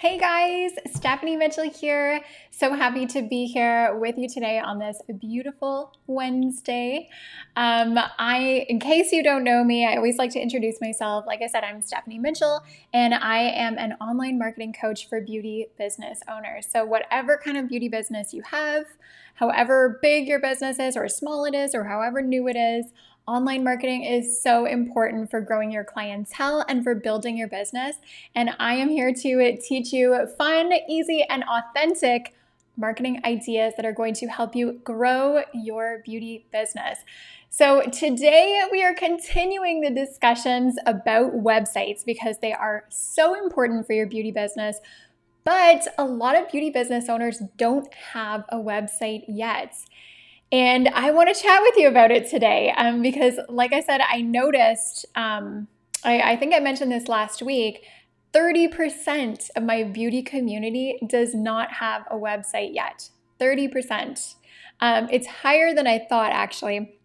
Hey guys, Stephanie Mitchell here. So happy to be here with you today on this beautiful Wednesday. In case you don't know me, I always like to introduce myself. Like I said, I'm Stephanie Mitchell, and I am an online marketing coach for beauty business owners. So whatever kind of beauty business you have, however big your business is, or small it is, or however new it is, online marketing is so important for growing your clientele and for building your business. And I am here to teach you fun, easy, and authentic marketing ideas that are going to help you grow your beauty business. So today we are continuing the discussions about websites because they are so important for your beauty business. But a lot of beauty business owners don't have a website yet. And I want to chat with you about it today because, like I said, I noticed, I think I mentioned this last week, 30% of my beauty community does not have a website yet. 30%. It's higher than I thought, actually.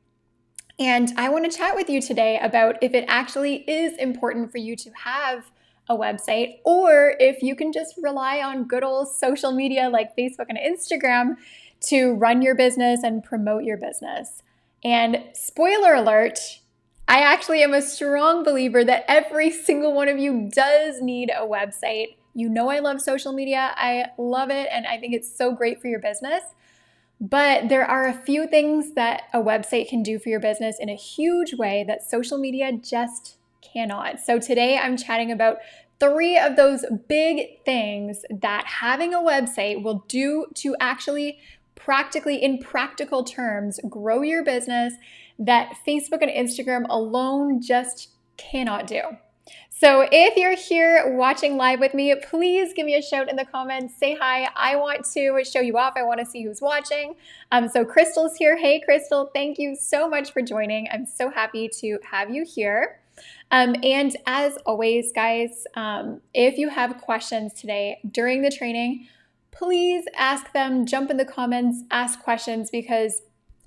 And I want to chat with you today about if it actually is important for you to have a website, or if you can just rely on good old social media like Facebook and Instagram to run your business and promote your business. And spoiler alert, I actually am a strong believer that every single one of you does need a website. You know I love social media. I love it, and I think it's so great for your business. But there are a few things that a website can do for your business in a huge way that social media just cannot. So today I'm chatting about 3 of those big things that having a website will do to actually practically, in practical terms, grow your business that Facebook and Instagram alone just cannot do. So if you're here watching live with me, please give me a shout in the comments. Say hi. I want to show you off. I want to see who's watching. So Crystal's here. Hey, Crystal, thank you so much for joining. I'm so happy to have you here. And as always, guys, if you have questions today during the training, please ask them, jump in the comments, ask questions, because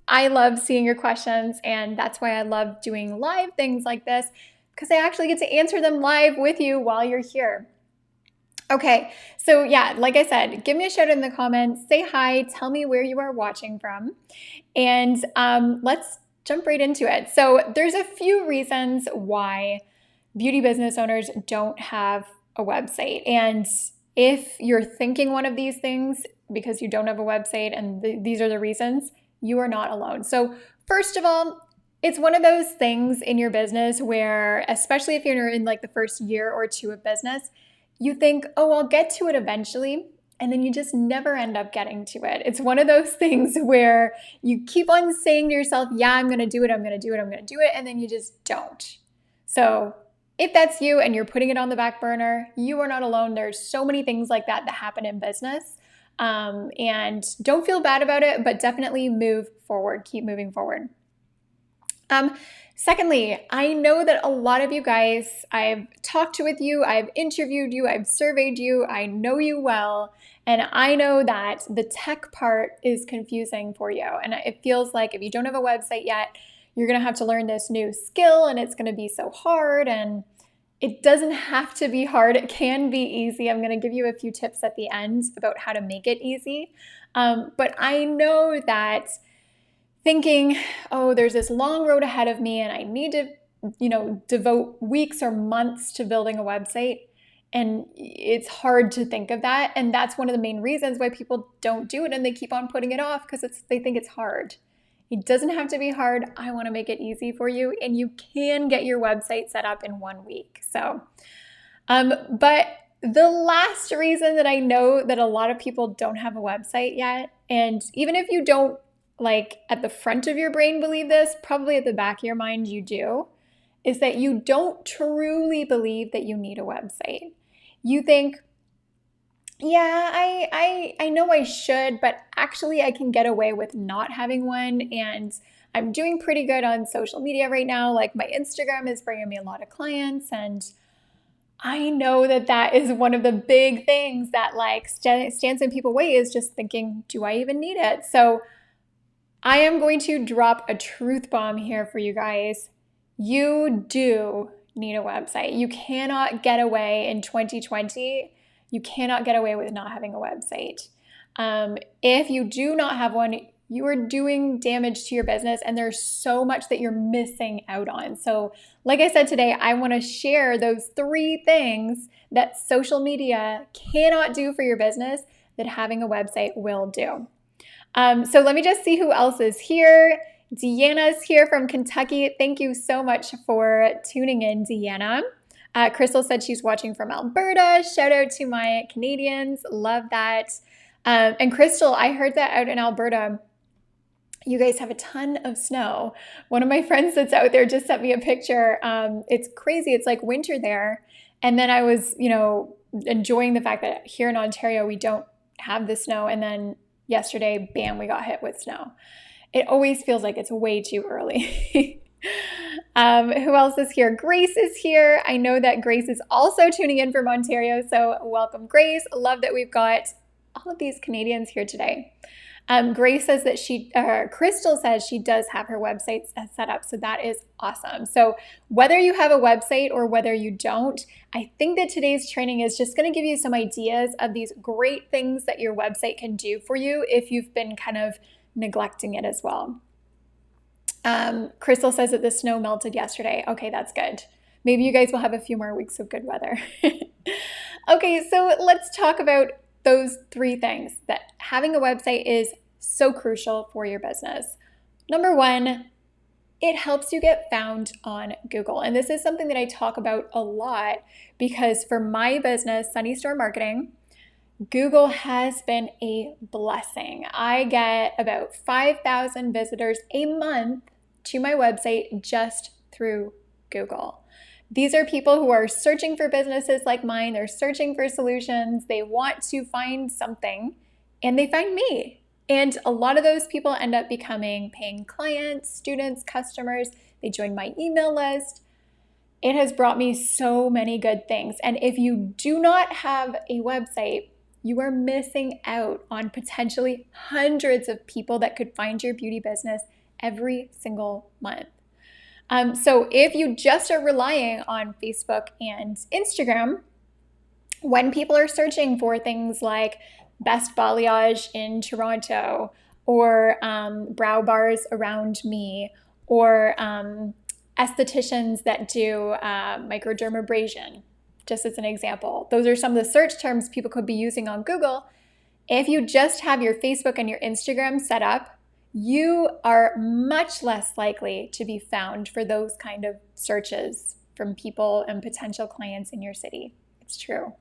I love seeing your questions, and that's why I love doing live things like this, because I actually get to answer them live with you while you're here. Okay, so yeah, like I said, give me a shout in the comments, say hi, tell me where you are watching from, and let's jump right into it. So there's a few reasons why beauty business owners don't have a website, and if you're thinking one of these things because you don't have a website and these are the reasons, you are not alone. So first of all, it's one of those things in your business where, especially if you're in like the first year or 2 of business, you think, oh, I'll get to it eventually. And then you just never end up getting to it. It's one of those things where you keep on saying to yourself, yeah, I'm going to do it. I'm going to do it. I'm going to do it. And then you just don't. So if that's you and you're putting it on the back burner, you are not alone. There's so many things like that happen in business. And don't feel bad about it, but definitely move forward. Keep moving forward. Secondly, I know that a lot of you guys, I've talked with you, I've interviewed you, I've surveyed you, I know you well, and I know that the tech part is confusing for you. And it feels like if you don't have a website yet, you're going to have to learn this new skill and it's going to be so hard. And it doesn't have to be hard. It can be easy. I'm going to give you a few tips at the end about how to make it easy. But I know that thinking, oh, there's this long road ahead of me and I need to, devote weeks or months to building a website. And it's hard to think of that. And that's one of the main reasons why people don't do it and they keep on putting it off because they think it's hard. It doesn't have to be hard. I want to make it easy for you, and you can get your website set up in 1 week. So, but the last reason that I know that a lot of people don't have a website yet, and even if you don't like at the front of your brain believe this, probably at the back of your mind you do, is that you don't truly believe that you need a website. You think, yeah, I know I should, but actually I can get away with not having one, and I'm doing pretty good on social media right now. Like my Instagram is bringing me a lot of clients, and I know that is one of the big things that like stands in people's way, is just thinking, do I even need it? So I am going to drop a truth bomb here for you guys. You do need a website. You cannot get away in 2020 You cannot get away with not having a website. If you do not have one, you are doing damage to your business, and there's so much that you're missing out on. So like I said today, I want to share those 3 things that social media cannot do for your business that having a website will do. So let me just see who else is here. Deanna's here from Kentucky. Thank you so much for tuning in, Deanna. Crystal said she's watching from Alberta. Shout out to my Canadians. Love that. And Crystal, I heard that out in Alberta, you guys have a ton of snow. One of my friends that's out there just sent me a picture. It's crazy. It's like winter there. And then I was, enjoying the fact that here in Ontario, we don't have the snow. And then yesterday, bam, we got hit with snow. It always feels like it's way too early. Who else is here? Grace is here. I know that Grace is also tuning in from Ontario. So welcome, Grace. Love that we've got all of these Canadians here today. Grace says that Crystal says she does have her website set up. So that is awesome. So whether you have a website or whether you don't, I think that today's training is just going to give you some ideas of these great things that your website can do for you if you've been kind of neglecting it as well. Crystal says that the snow melted yesterday. Okay, that's good. Maybe you guys will have a few more weeks of good weather. Okay, so let's talk about those 3 things that having a website is so crucial for your business. Number 1, it helps you get found on Google. And this is something that I talk about a lot because for my business, Sunny Store Marketing, Google has been a blessing. I get about 5,000 visitors a month to my website just through Google. These are people who are searching for businesses like mine. They're searching for solutions. They want to find something, and they find me. And a lot of those people end up becoming paying clients, students, customers. They join my email list. It has brought me so many good things. And if you do not have a website, you are missing out on potentially hundreds of people that could find your beauty business every single month. So if you just are relying on Facebook and Instagram, when people are searching for things like best balayage in Toronto or brow bars around me or estheticians that do microdermabrasion, just as an example, those are some of the search terms people could be using on Google. If you just have your Facebook and your Instagram set up, you are much less likely to be found for those kind of searches from people and potential clients in your city. It's true.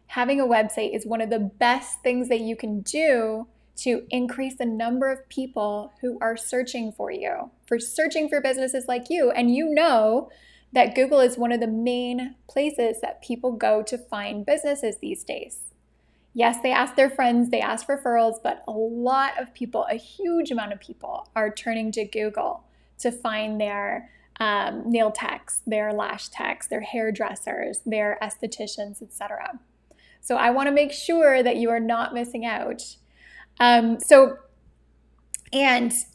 Having a website is one of the best things that you can do to increase the number of people who are searching for you, for searching for businesses like you. And you know that Google is one of the main places that people go to find businesses these days. Yes, they ask their friends, they ask referrals, but a lot of people, a huge amount of people are turning to Google to find their nail techs, their lash techs, their hairdressers, their estheticians, etc. So I want to make sure that you are not missing out. And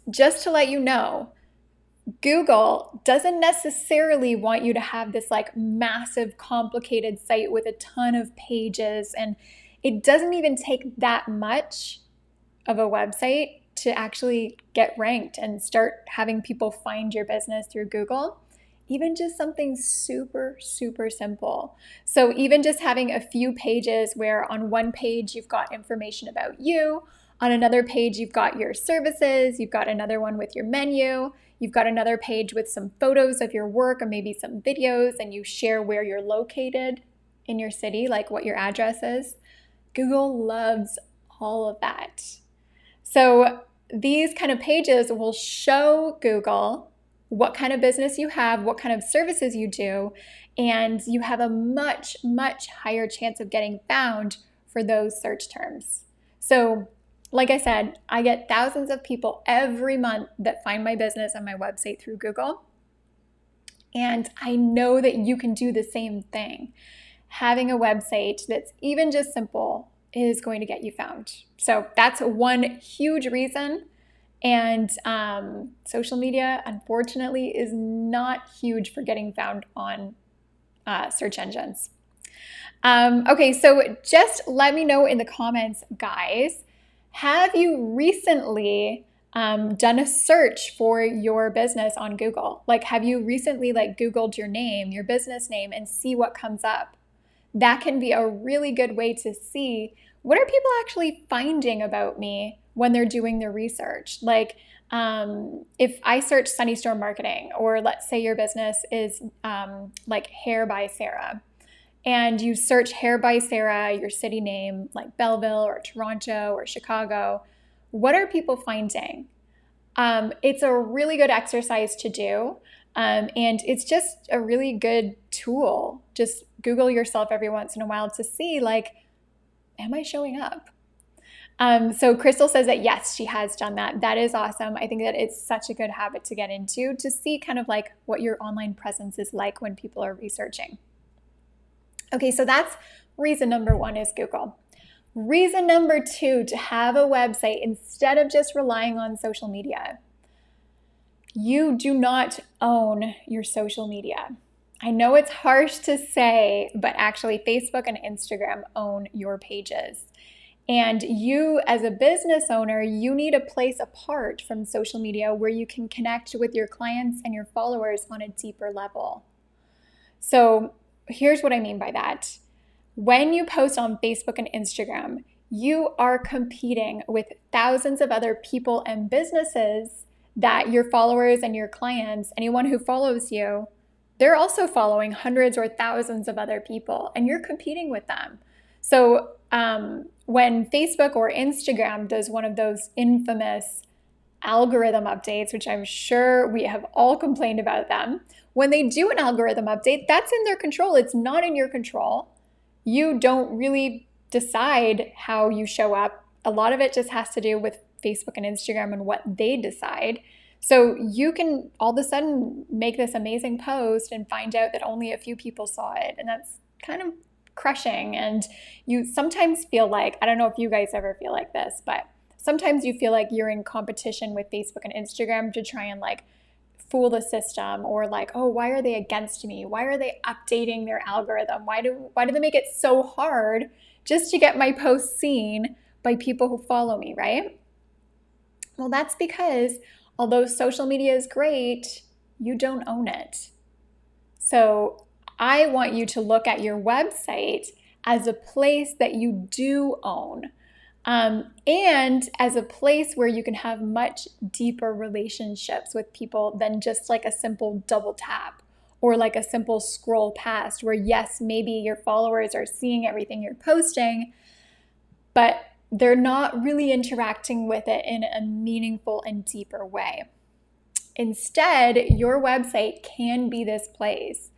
just to let you know, Google doesn't necessarily want you to have this like massive, complicated site with a ton of pages, and it doesn't even take that much of a website to actually get ranked and start having people find your business through Google. Even just something super, super simple. So even just having a few pages where on one page you've got information about you, on another page you've got your services, you've got another one with your menu, you've got another page with some photos of your work or maybe some videos, and you share where you're located in your city, like what your address is. Google loves all of that. So these kind of pages will show Google what kind of business you have, what kind of services you do, and you have a much, much higher chance of getting found for those search terms. So like I said, I get thousands of people every month that find my business on my website through Google. And I know that you can do the same thing. Having a website that's even just simple is going to get you found. So that's one huge reason. And social media, unfortunately, is not huge for getting found on search engines. Okay, so just let me know in the comments, guys. Have you recently done a search for your business on Google? Like, have you recently Googled your name, your business name, and see what comes up? That can be a really good way to see what are people actually finding about me when they're doing their research. If I search Sunny Store Marketing, or let's say your business is Hair by Sarah, and you search Hair by Sarah, your city name, like Belleville or Toronto or Chicago, what are people finding? It's a really good exercise to do. And it's just a really good tool. Just Google yourself every once in a while to see, am I showing up? So Crystal says that yes, she has done that. That is awesome. I think that it's such a good habit to get into, to see kind of what your online presence is like when people are researching. Okay, so that's reason number one, is Google. Reason number two, to have a website instead of just relying on social media. You do not own your social media. I know it's harsh to say, but actually Facebook and Instagram own your pages. And you, as a business owner, you need a place apart from social media where you can connect with your clients and your followers on a deeper level. So here's what I mean by that. When you post on Facebook and Instagram, you are competing with thousands of other people and businesses that your followers and your clients, anyone who follows you, they're also following hundreds or thousands of other people, and you're competing with them. So when Facebook or Instagram does one of those infamous algorithm updates, which I'm sure we have all complained about them, when they do an algorithm update, that's in their control. It's not in your control. You don't really decide how you show up. A lot of it just has to do with Facebook and Instagram and what they decide. So you can all of a sudden make this amazing post and find out that only a few people saw it. And that's kind of crushing. And you sometimes feel like, I don't know if you guys ever feel like this, but sometimes you feel like you're in competition with Facebook and Instagram to try and fool the system, or oh, why are they against me? Why are they updating their algorithm? Why do they make it so hard just to get my posts seen by people who follow me, right? Well, that's because although social media is great, you don't own it. So I want you to look at your website as a place that you do own. And as a place where you can have much deeper relationships with people than just a simple double tap, or a simple scroll past, where yes, maybe your followers are seeing everything you're posting, but they're not really interacting with it in a meaningful and deeper way. Instead, your website can be this place.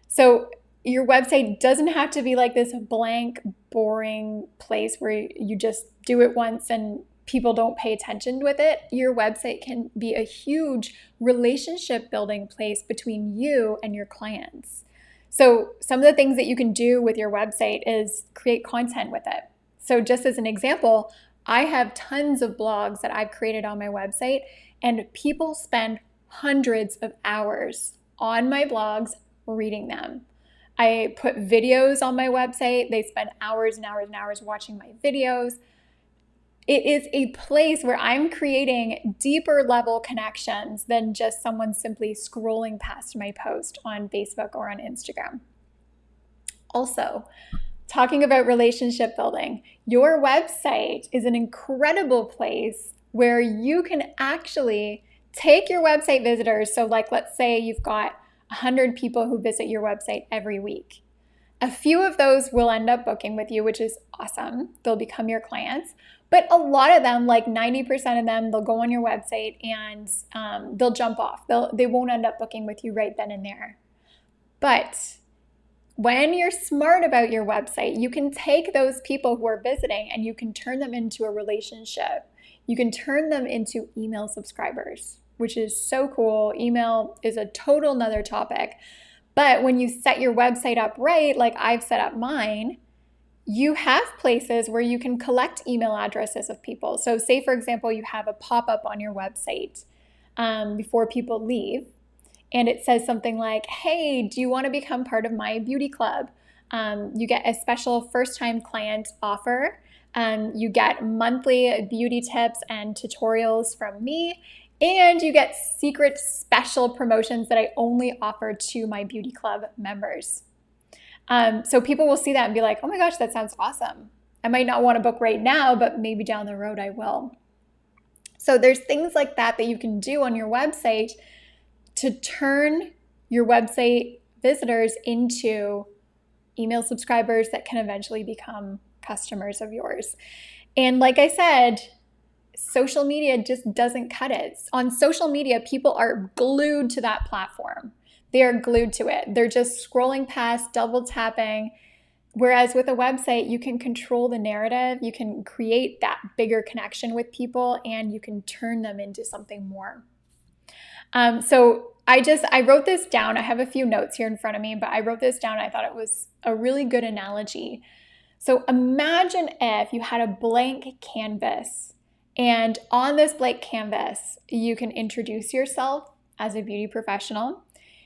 So your website doesn't have to be this blank, boring place where you just do it once and people don't pay attention with it. Your website can be a huge relationship building place between you and your clients. So some of the things that you can do with your website is create content with it. So just as an example, I have tons of blogs that I've created on my website, and people spend hundreds of hours on my blogs reading them. I put videos on my website. They spend hours and hours and hours watching my videos. It is a place where I'm creating deeper level connections than just someone simply scrolling past my post on Facebook or on Instagram. Also, talking about relationship building, your website is an incredible place where you can actually take your website visitors. So let's say you've got 100 people who visit your website every week. A few of those will end up booking with you, which is awesome. They'll become your clients. But a lot of them, 90% of them, they'll go on your website and they'll jump off. They won't end up booking with you right then and there. But when you're smart about your website, you can take those people who are visiting and you can turn them into a relationship. You can turn them into email subscribers, which is so cool. Email is a total nother topic. But when you set your website up right, like I've set up mine, you have places where you can collect email addresses of people. So say, for example, you have a pop-up on your website before people leave, and it says something like, hey, do you want to become part of my beauty club? You get a special first-time client offer. You get monthly beauty tips and tutorials from me, and you get secret special promotions that I only offer to my beauty club members. So people will see that and be like, oh my gosh, that sounds awesome. I might not want to book right now, but maybe down the road I will. So there's things like that that you can do on your website to turn your website visitors into email subscribers that can eventually become customers of yours. And like I said, social media just doesn't cut it. On social media, people are glued to that platform. They are glued to it. They're just scrolling past, double tapping. Whereas with a website, you can control the narrative, you can create that bigger connection with people, and you can turn them into something more. So I wrote this down. I have a few notes here in front of me, but I wrote this down. I thought it was a really good analogy. So imagine if you had a blank canvas, and on this blank canvas, you can introduce yourself as a beauty professional.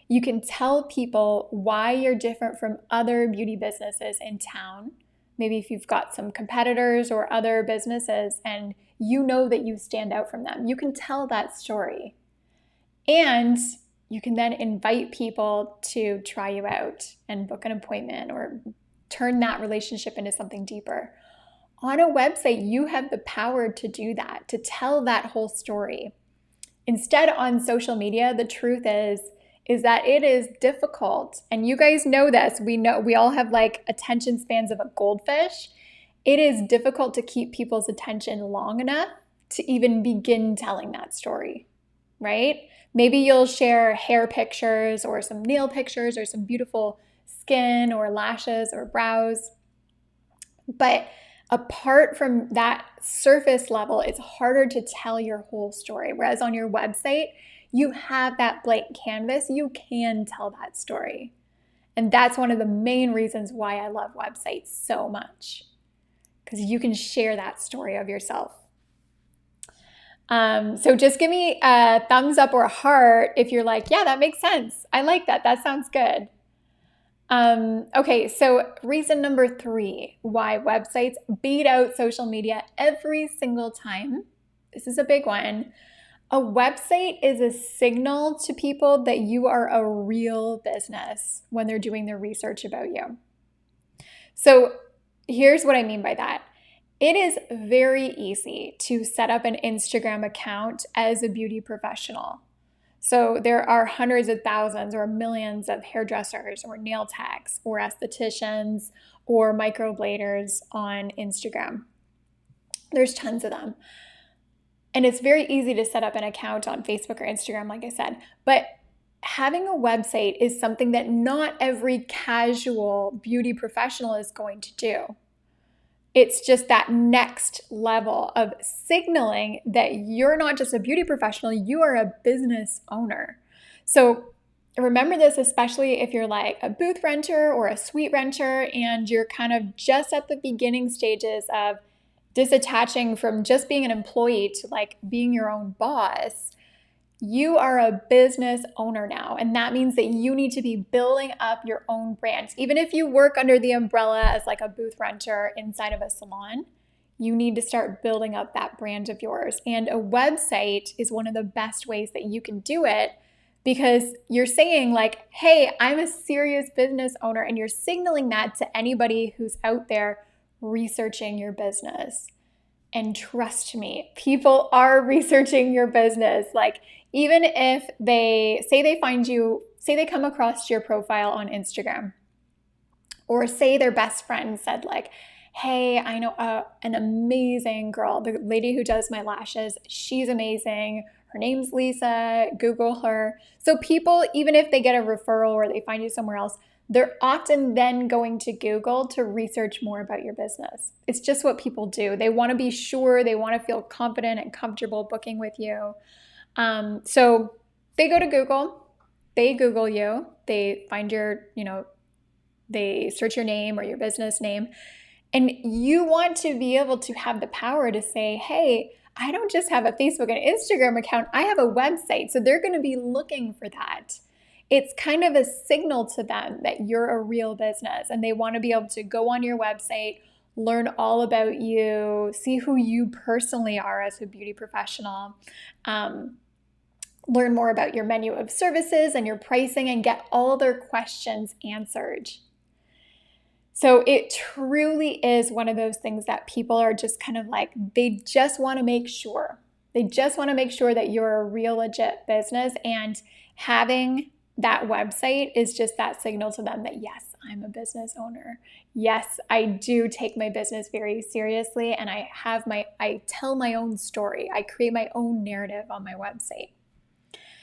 You can tell people why you're different from other beauty businesses in town. Maybe if you've got some competitors or other businesses and you know that you stand out from them, you can tell that story. And you can then invite people to try you out and book an appointment or turn that relationship into something deeper. On a website, you have the power to do that, to tell that whole story. Instead, on social media, the truth is that it is difficult. And you guys know this. We all have like attention spans of a goldfish. It is difficult to keep people's attention long enough to even begin telling that story, right? Maybe you'll share hair pictures or some nail pictures or some beautiful skin or lashes or brows. But apart from that surface level, it's harder to tell your whole story. Whereas on your website, you have that blank canvas, you can tell that story. And that's one of the main reasons why I love websites so much, because you can share that story of yourself. So just give me a thumbs up or a heart if you're like, yeah, that makes sense. I like that. That sounds good. Okay, so reason number 3, why websites beat out social media every single time. This is a big one. A website is a signal to people that you are a real business when they're doing their research about you. So here's what I mean by that. It is very easy to set up an Instagram account as a beauty professional. So there are hundreds of thousands or millions of hairdressers or nail techs or estheticians or microbladers on Instagram. There's tons of them. And it's very easy to set up an account on Facebook or Instagram, like I said. But having a website is something that not every casual beauty professional is going to do. It's just that next level of signaling that you're not just a beauty professional, you are a business owner. So remember this, especially if you're like a booth renter or a suite renter and you're kind of just at the beginning stages of disattaching from just being an employee to like being your own boss. You are a business owner now, and that means that you need to be building up your own brand. Even if you work under the umbrella as like a booth renter inside of a salon, you need to start building up that brand of yours. And a website is one of the best ways that you can do it because you're saying like, hey, I'm a serious business owner, and you're signaling that to anybody who's out there researching your business. And trust me, people are researching your business. Like, even if they they come across your profile on Instagram, or say their best friend said like, hey, I know an amazing girl, the lady who does my lashes, she's amazing. Her name's Lisa, Google her. So people, even if they get a referral or they find you somewhere else, they're often then going to Google to research more about your business. It's just what people do. They want to be sure, they want to feel confident and comfortable booking with you. So they go to Google, they Google you, they find they search your name or your business name, and you want to be able to have the power to say, hey, I don't just have a Facebook and Instagram account, I have a website. So they're going to be looking for that. it's kind of a signal to them that you're a real business, and they want to be able to go on your website, learn all about you, see who you personally are as a beauty professional, learn more about your menu of services and your pricing, and get all their questions answered. So it truly is one of those things that people are just kind of like, they just want to make sure. They just want to make sure that you're a real legit business, and having that website is just that signal to them that, yes, I'm a business owner. Yes, I do take my business very seriously, and I tell my own story. I create my own narrative on my website.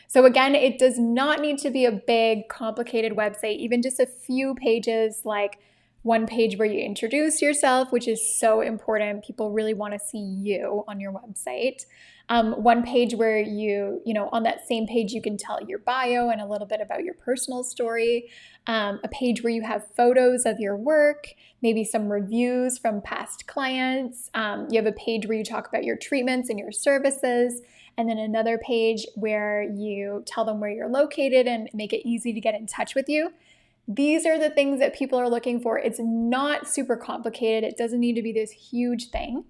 So again, it does not need to be a big, complicated website, even just a few pages, like one page where you introduce yourself, which is so important. People really want to see you on your website. One page where on that same page, you can tell your bio and a little bit about your personal story. A page where you have photos of your work, maybe some reviews from past clients. You have a page where you talk about your treatments and your services. And then another page where you tell them where you're located and make it easy to get in touch with you. These are the things that people are looking for. It's not super complicated. It doesn't need to be this huge thing,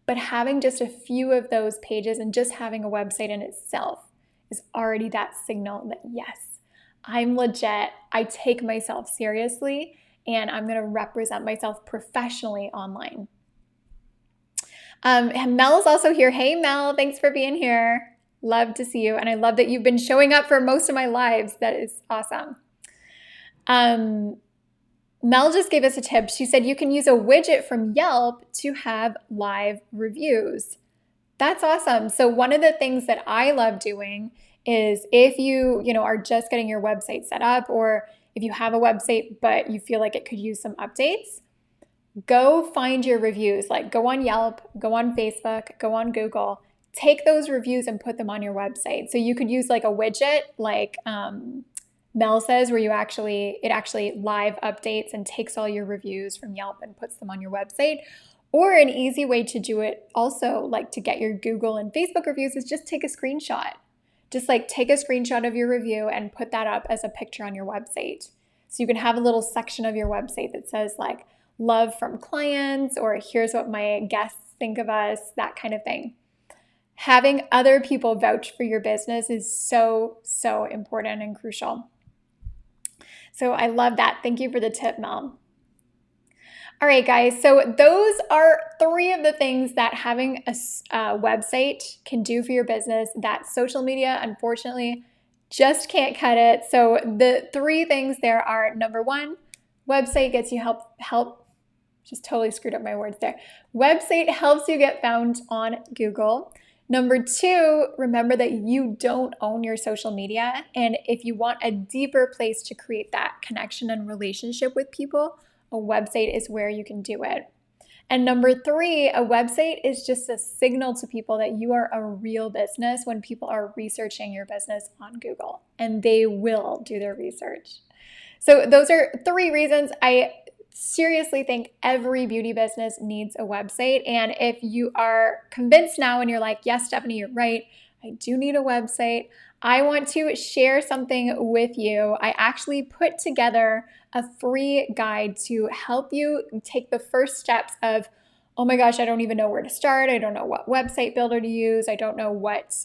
but having just a few of those pages and just having a website in itself is already that signal that, yes, I'm legit. I take myself seriously, and I'm going to represent myself professionally online. Mel's also here. Hey, Mel, thanks for being here. Love to see you. And I love that you've been showing up for most of my lives. That is awesome. Mel just gave us a tip. She said you can use a widget from Yelp to have live reviews. That's awesome. So one of the things that I love doing is if you are just getting your website set up, or if you have a website but you feel like it could use some updates, go find your reviews. Like, go on Yelp, go on Facebook, go on Google, take those reviews and put them on your website. So you could use like a widget, like Mel says, where it actually live updates and takes all your reviews from Yelp and puts them on your website. Or an easy way to do it also, like to get your Google and Facebook reviews, is just take a screenshot. Just like take a screenshot of your review and put that up as a picture on your website. So you can have a little section of your website that says like, love from clients, or here's what my guests think of us, that kind of thing. Having other people vouch for your business is so, so important and crucial. So I love that. Thank you for the tip, Mel. All right, guys. So those are 3 of the things that having a website can do for your business that social media, unfortunately, just can't cut it. So the 3 things there are: number 1, website gets you help. Just totally screwed up my words there. Website helps you get found on Google. Number 2, remember that you don't own your social media. And if you want a deeper place to create that connection and relationship with people, a website is where you can do it. And number 3, a website is just a signal to people that you are a real business when people are researching your business on Google, and they will do their research. So those are 3 reasons I seriously think every beauty business needs a website. And if you are convinced now and you're like, yes, Stephanie, you're right, I do need a website, I want to share something with you. I actually put together a free guide to help you take the first steps of, oh my gosh, I don't even know where to start. I don't know what website builder to use. I don't know what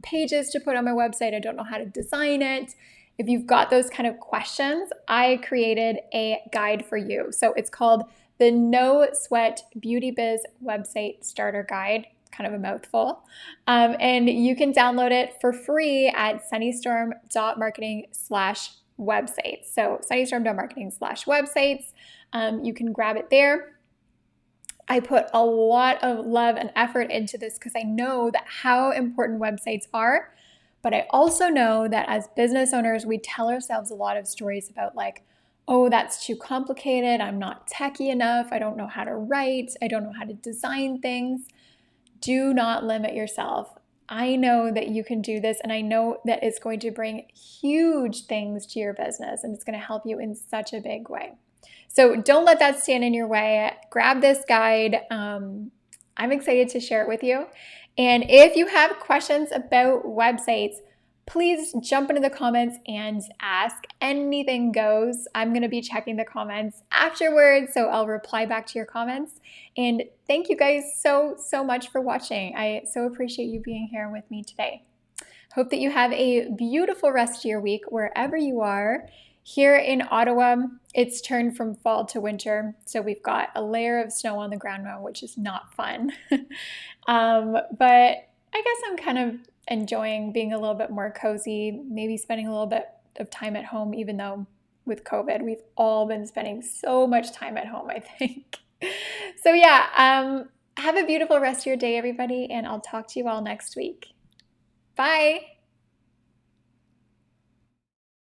pages to put on my website. I don't know how to design it. If you've got those kind of questions, I created a guide for you. So it's called the No Sweat Beauty Biz Website Starter Guide. Kind of a mouthful. And you can download it for free at sunnystorm.marketing/websites. So sunnystorm.marketing/websites. You can grab it there. I put a lot of love and effort into this because I know that how important websites are. But I also know that as business owners, we tell ourselves a lot of stories about like, oh, that's too complicated. I'm not techie enough. I don't know how to write. I don't know how to design things. Do not limit yourself. I know that you can do this, and I know that it's going to bring huge things to your business, and it's going to help you in such a big way. So don't let that stand in your way. Grab this guide. I'm excited to share it with you. And if you have questions about websites, please jump into the comments and ask. Anything goes. I'm going to be checking the comments afterwards, so I'll reply back to your comments. And thank you guys so much for watching. I so appreciate you being here with me today. Hope that you have a beautiful rest of your week wherever you are. Here in Ottawa, it's turned from fall to winter, so we've got a layer of snow on the ground now, which is not fun. But I guess I'm kind of enjoying being a little bit more cozy, maybe spending a little bit of time at home, even though with COVID, we've all been spending so much time at home, I think. So yeah, have a beautiful rest of your day, everybody, and I'll talk to you all next week. Bye.